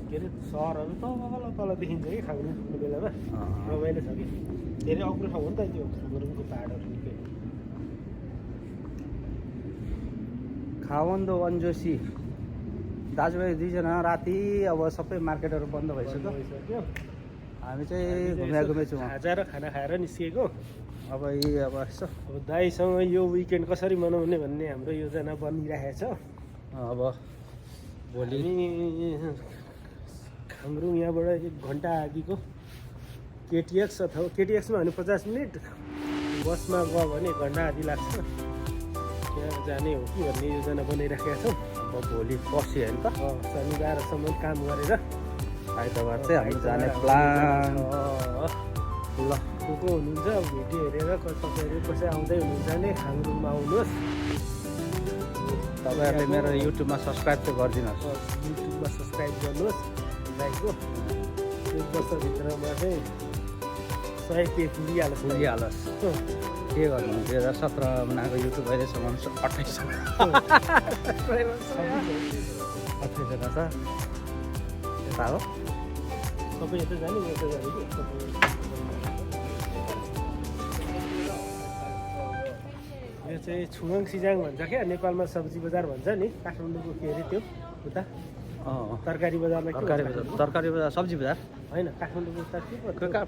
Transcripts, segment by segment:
के अरे सहरहरू तल देखिन्छ कि खाउनु पुग्ने बेलामा रमाइलो छ कि धेरै अग्लो ठाउँ हो नि त त्यो खामरुङको पाहाडहरू निकै खावन्दो अन्जोसी दाजुभाइ दुईजना राति अब सबै मार्केटहरू बन्द भइसक्यो हामी चाहिँ घुमे छौँ खाजा र खाना खाएर निस्किएको अब यसो अब दाइसँग यो विकेन्ड कसरी मनाउने भन्ने हाम्रो योजना बनिरहेको छ अब भोलि खामरुङ यहाँबाट 1 घन्टा अघिको केटिएक्स अथवा केटिएक्समा भने 50 मिनट बसमा गयो भने 1 घन्टा आदि लाग्छ त्यहाँ जाने हो कि भन्ने योजना बनाइराखेका छौँ अब भोलि पर्सि होइन त शनिबारसम्म काम गरेर आइतबार चाहिँ हामी जाने प्लान ल को को हुनुहुन्छ भिडियो हेरेर तपाईँहरू कसै आउँदै हुनुहुन्छ भने खामरुङमा आउनुहोस् तपाईँहरूले मेरो युट्युबमा सब्सक्राइब चाहिँ गरिदिनुहोस् युट्युबमा सब्सक्राइब गर्नुहोस् लाइकको 1 वर्षभित्रमा चाहिँ 100K पुगिहालोस् के गर्नु 2017 बनाएको युट्युब अहिलेसम्म 28 जना छ यता हो सबै यता जाने यता जाने कि यो चाहिँ छुवाङ सिजाङ भन्छ क्या नेपालमा सब्जी बजार भन्छ नि काठमाडौँको के अरे त्यो उता तरकारी बजारलाई तरकारी बजार सब्जी बजार होइन काठमाडौँको उता के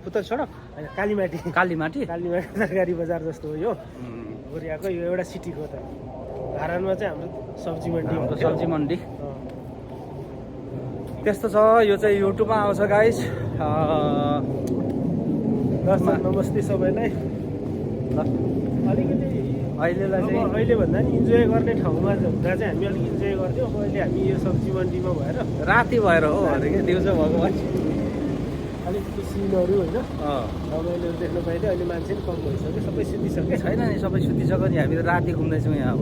पुत्तर सडक होइन कालीमाटी तरकारी बजार जस्तो हो यो कोरियाको यो एउटा सिटीको त धारानमा चाहिँ हाम्रो सब्जी मन्डी सब्जी मन्डी त्यस्तो छ यो चाहिँ युट्युबमा आउँछ गाइस दर्शक नमस्ते सबैलाई अलिकति अहिलेलाई चाहिँ अहिले भन्दा नि इन्जोय गर्ने ठाउँमा हुँदा चाहिँ हामी अलिक इन्जोय गर्थ्यौँ अब अहिले हामी यो सब्जी मन्डीमा भएर राति भएर हो अरे कि दिउँसो भएको मान्छे अलिकति सिनहरू होइन रमाइलो देख्न पाइदियो अहिले मान्छे पनि कम भइसक्यो सबै सुतिसक्यो छैन नि सबै सुतिसक्यो नि हामी त राति घुम्दैछौँ यहाँ अब